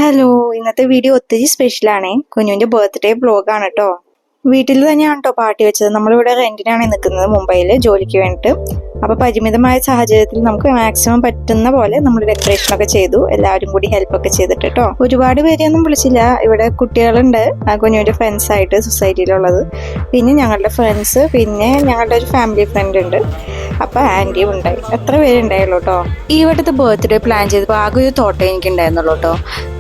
Hello, ഇന്നത്തെ video ഒത്തിരി സ്പെഷ്യലാണേ. കുഞ്ഞുവിൻ്റെ birthday വ്ലോഗാണ് കേട്ടോ. വീട്ടിൽ തന്നെയാണ് കേട്ടോ പാർട്ടി വെച്ചത്. നമ്മളിവിടെ റെന്റിനാണ് നിൽക്കുന്നത് മുംബൈയിൽ ജോലിക്ക് വേണ്ടിയിട്ട്. അപ്പോൾ പരിമിതമായ സാഹചര്യത്തിൽ നമുക്ക് മാക്സിമം പറ്റുന്ന പോലെ നമ്മൾ ഡെക്കറേഷനൊക്കെ ചെയ്തു. എല്ലാവരും കൂടി ഹെൽപ്പൊക്കെ ചെയ്തിട്ട് കേട്ടോ. ഒരുപാട് പേരെയൊന്നും വിളിച്ചില്ല. ഇവിടെ കുട്ടികളുണ്ട്, കുഞ്ഞുവിൻ്റെ ഫ്രണ്ട്സായിട്ട് സൊസൈറ്റിയിലുള്ളത്, പിന്നെ ഞങ്ങളുടെ ഫ്രണ്ട്സ്, പിന്നെ ഞങ്ങളുടെ ഒരു ഫാമിലി ഫ്രണ്ട് ഉണ്ട്, അപ്പോൾ ആൻറ്റിയും ഉണ്ടായി. എത്ര പേരുണ്ടായുള്ളൂ കേട്ടോ. ഈ വട്ടത്തെ ബർത്ത്ഡേ പ്ലാൻ ചെയ്തപ്പോൾ ആകെ ഒരു തോട്ടം എനിക്കുണ്ടായിരുന്നുള്ളൂ കേട്ടോ.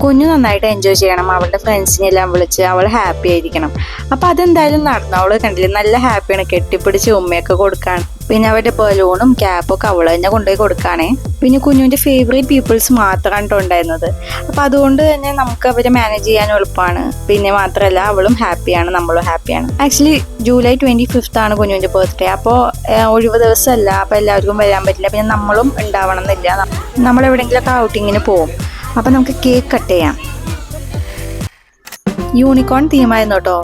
കുഞ്ഞു നന്നായിട്ട് എൻജോയ് ചെയ്യണം, അവളുടെ ഫ്രണ്ട്സിനെ എല്ലാം വിളിച്ച് അവൾ ഹാപ്പി ആയിരിക്കണം. അപ്പോൾ അതെന്തായാലും നടന്നു. അവൾ കണ്ടില്ലേ, നല്ല ഹാപ്പിയാണ്, കെട്ടിപ്പിടിച്ച് ഉമ്മയൊക്കെ കൊടുക്കാൻ. പിന്നെ അവരുടെ ബലൂണും ക്യാപ്പൊക്കെ അവൾ തന്നെ കൊണ്ടുപോയി കൊടുക്കാണേ. പിന്നെ കുഞ്ഞുവിൻ്റെ ഫേവറേറ്റ് പീപ്പിൾസ് മാത്രമാണ് കേട്ടോ ഉണ്ടായിരുന്നത്. അപ്പോൾ അതുകൊണ്ട് തന്നെ നമുക്ക് അവരെ മാനേജ് ചെയ്യാൻ എളുപ്പമാണ്. പിന്നെ മാത്രമല്ല അവളും ഹാപ്പിയാണ്, നമ്മളും ഹാപ്പിയാണ്. ആക്ച്വലി ജൂലൈ 25 ആണ് കുഞ്ഞുവിൻ്റെ ബർത്ത്ഡേ. അപ്പോൾ ഒഴിവ് ദിവസമല്ല, അപ്പോൾ എല്ലാവർക്കും വരാൻ പറ്റില്ല. പിന്നെ നമ്മളും ഉണ്ടാവണം എന്നില്ല, നമ്മളെവിടെയെങ്കിലുമൊക്കെ ഔട്ടിങ്ങിന് പോകും. അപ്പോൾ നമുക്ക് കേക്ക് കട്ട് ചെയ്യാം. യൂണിക്കോൺ തീമായിരുന്നു കേട്ടോ.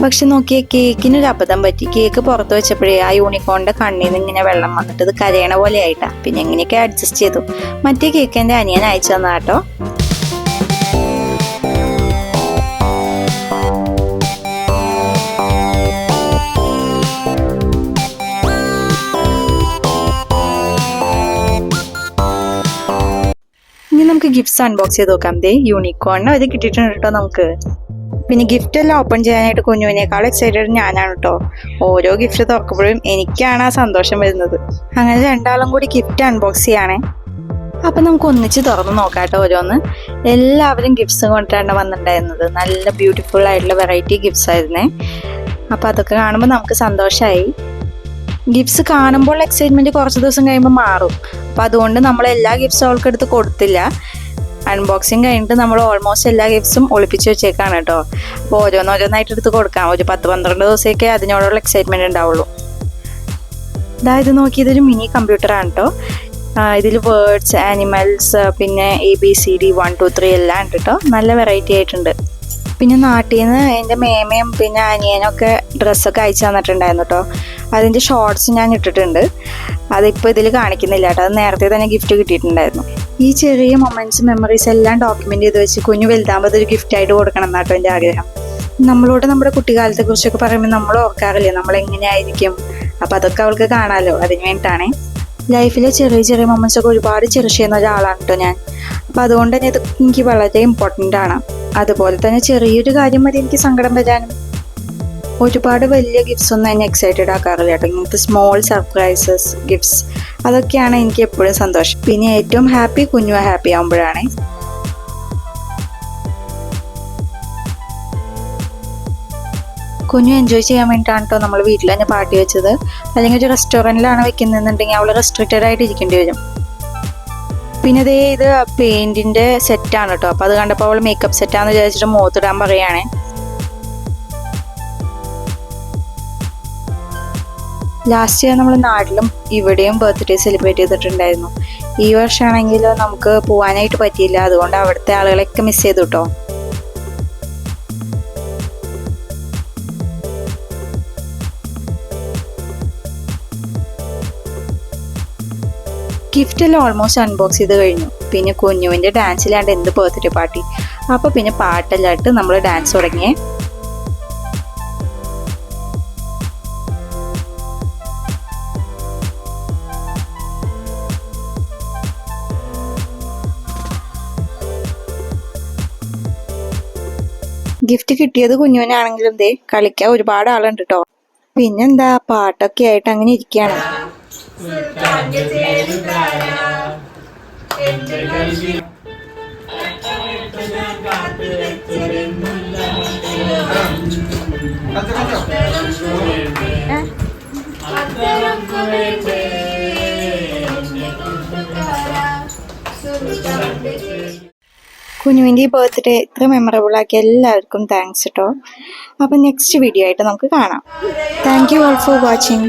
പക്ഷെ നോക്കിയേ, കേക്കിനൊരു അബദ്ധം പറ്റി. കേക്ക് പുറത്ത് വെച്ചപ്പോഴേ ആ യൂണിക്കോണിൻ്റെ കണ്ണിൽ നിന്ന് ഇങ്ങനെ വെള്ളം വന്നിട്ട് ഇത് കരയണ പോലെ ആയിട്ടാ. പിന്നെ എങ്ങനെയൊക്കെ അഡ്ജസ്റ്റ് ചെയ്തു. മറ്റേ കേക്ക് എൻ്റെ അനിയൻ അയച്ചു തന്നാ കേട്ടോ. ഇനി നമുക്ക് ഗിഫ്റ്റ്സ് അൺബോക്സ് ചെയ്ത് നോക്കാം. ദേ യൂണിക്കോണിന് അത് കിട്ടിയിട്ടുണ്ട് കേട്ടോ നമുക്ക്. പിന്നെ ഗിഫ്റ്റ് എല്ലാം ഓപ്പൺ ചെയ്യാനായിട്ട് കുഞ്ഞുവിനേക്കാൾ എക്സൈറ്റഡ് ഞാനാണ് കേട്ടോ. ഓരോ ഗിഫ്റ്റ് തുറക്കുമ്പോഴും എനിക്കാണ് ആ സന്തോഷം വരുന്നത്. അങ്ങനെ രണ്ടാളും കൂടി ഗിഫ്റ്റ് അൺബോക്സ് ചെയ്യണേ. അപ്പം നമുക്ക് ഒന്നിച്ച് തുറന്ന് നോക്കാം കേട്ടോ ഓരോന്ന്. എല്ലാവരും ഗിഫ്റ്റ്സ് കൊണ്ടിട്ടാണ് വന്നിട്ടുണ്ടായിരുന്നത്. നല്ല ബ്യൂട്ടിഫുൾ ആയിട്ടുള്ള വെറൈറ്റി ഗിഫ്റ്റ്സ് ആയിരുന്നേ. അപ്പം അതൊക്കെ കാണുമ്പോൾ നമുക്ക് സന്തോഷമായി. ഗിഫ്റ്റ്സ് കാണുമ്പോൾ എക്സൈറ്റ്മെൻറ്റ് കുറച്ച് ദിവസം കഴിയുമ്പോൾ മാറും. അപ്പം അതുകൊണ്ട് നമ്മൾ എല്ലാ ഗിഫ്റ്റ്സും അവൾക്ക് എടുത്ത് കൊടുത്തില്ല. അൺബോക്സിങ് കഴിഞ്ഞിട്ട് നമ്മൾ ഓൾമോസ്റ്റ് എല്ലാ ഗിഫ്റ്റ്സും ഒളിപ്പിച്ച് വെച്ചേക്കാണ് കേട്ടോ. അപ്പോൾ ഓരോന്നോരോന്നായിട്ട് എടുത്ത് കൊടുക്കാം. ഒരു 10-12 ദിവസമൊക്കെ അതിനോടുള്ള എക്സൈറ്റ്മെൻറ്റ് ഉണ്ടാവുള്ളൂ. അതായത് നോക്കി, ഇതൊരു മിനി കമ്പ്യൂട്ടറാണ് കേട്ടോ. ഇതിൽ വേർഡ്സ്, ആനിമൽസ്, പിന്നെ ABCD 1 2 3 എല്ലാം ഉണ്ട് കേട്ടോ. നല്ല വെറൈറ്റി ആയിട്ടുണ്ട്. പിന്നെ നാട്ടിൽ നിന്ന് എൻ്റെ മേമയും പിന്നെ അനിയനൊക്കെ ഡ്രസ്സൊക്കെ അയച്ചു തന്നിട്ടുണ്ടായിരുന്നു കേട്ടോ. അതിൻ്റെ ഷോർട്സ് ഞാൻ ഇട്ടിട്ടുണ്ട്. അതിപ്പോൾ ഇതിൽ കാണിക്കുന്നില്ല കേട്ടോ. അത് നേരത്തെ തന്നെ ഗിഫ്റ്റ് കിട്ടിയിട്ടുണ്ടായിരുന്നു. ഈ ചെറിയ മൊമെൻറ്റ്സ്, മെമ്മറീസ് എല്ലാം ഡോക്യുമെൻ്റ് ചെയ്ത് വെച്ച് കുഞ്ഞു വലുതാകുമ്പോൾ അതൊരു ഗിഫ്റ്റായിട്ട് കൊടുക്കണം എന്നാട്ടോ എൻ്റെ ആഗ്രഹം. നമ്മളോട് നമ്മുടെ കുട്ടിക്കാലത്തെ കുറിച്ചൊക്കെ പറയുമ്പോൾ നമ്മൾ ഓർക്കാറില്ലേ നമ്മളെങ്ങനെയായിരിക്കും. അപ്പോൾ അതൊക്കെ അവൾക്ക് കാണാമല്ലോ, അതിന് വേണ്ടിയിട്ടാണേ. ലൈഫിലെ ചെറിയ ചെറിയ മൊമെൻറ്റ്സ് ഒക്കെ ഒരുപാട് ചെറിഷ് ചെയ്യുന്ന ഒരാളാണ് കേട്ടോ ഞാൻ. അപ്പോൾ അതുകൊണ്ട് തന്നെ ഇത് എനിക്ക് വളരെ ഇമ്പോർട്ടൻ്റ് ആണ്. അതുപോലെ തന്നെ ചെറിയൊരു കാര്യം മതി എനിക്ക് സങ്കടം വരാനും. ഒരുപാട് വലിയ ഗിഫ്റ്റ്സ് ഒന്നും എന്നെ എക്സൈറ്റഡ് ആക്കാറില്ല കേട്ടോ. ഇങ്ങനത്തെ സ്മോൾ സർപ്രൈസസ് ഗിഫ്റ്റ്സ്, അതൊക്കെയാണ് എനിക്ക് എപ്പോഴും സന്തോഷം. പിന്നെ ഏറ്റവും ഹാപ്പി കുഞ്ഞു ഹാപ്പി ആകുമ്പോഴാണ്. കുഞ്ഞു എൻജോയ് ചെയ്യാൻ വേണ്ടിയിട്ടാണ് കേട്ടോ നമ്മൾ വീട്ടിൽ തന്നെ പാർട്ടി വെച്ചത്. അല്ലെങ്കിൽ ഒരു റെസ്റ്റോറൻറ്റിലാണ് വെക്കുന്നതെന്നുണ്ടെങ്കിൽ അവൾ റെസ്ട്രിക്റ്റഡ് ആയിട്ട് ഇരിക്കേണ്ടി വരും. പിന്നെ അതേ ഇത് പെയിൻറ്റിൻ്റെ സെറ്റാണ് കേട്ടോ. അപ്പോൾ അത് കണ്ടപ്പോൾ അവൾ മേക്കപ്പ് സെറ്റാന്ന് വിചാരിച്ചിട്ട് മുഖത്തിടാൻ പറയുകയാണേ. ലാസ്റ്റ് ഇയർ നമ്മൾ നാട്ടിലും ഇവിടെയും ബർത്ത്ഡേ സെലിബ്രേറ്റ് ചെയ്തിട്ടുണ്ടായിരുന്നു. ഈ വർഷമാണെങ്കിൽ നമുക്ക് പോകാനായിട്ട് പറ്റിയില്ല. അതുകൊണ്ട് അവിടുത്തെ ആളുകളെയൊക്കെ മിസ് ചെയ്തു കേട്ടോ. ഗിഫ്റ്റ് എല്ലാം ഓൾമോസ്റ്റ് അൺബോക്സ് ചെയ്ത് കഴിഞ്ഞു. പിന്നെ കുഞ്ഞുവിൻ്റെ ഡാൻസിലാണ്ട് എന്ത് ബർത്ത്ഡേ പാർട്ടി. അപ്പോൾ പിന്നെ പാട്ടെല്ലാം ഇട്ട് നമ്മൾ ഡാൻസ് തുടങ്ങിയേ. ഗിഫ്റ്റ് കിട്ടിയത് കുഞ്ഞുവിനാണെങ്കിലും ദേ കളിക്കാൻ ഒരുപാട് ആളുണ്ട് കേട്ടോ. പിന്നെന്താ, പാട്ടൊക്കെ ആയിട്ട് അങ്ങനെ ഇരിക്കുകയാണ്. കുഞ്ഞുവിൻ്റെ ഈ ബർത്ത്ഡേ ഇത്ര മെമ്മറബിൾ ആക്കിയ എല്ലാവർക്കും താങ്ക്സ് കേട്ടോ. അപ്പം നെക്സ്റ്റ് വീഡിയോ ആയിട്ട് നമുക്ക് കാണാം. Thank you all for watching.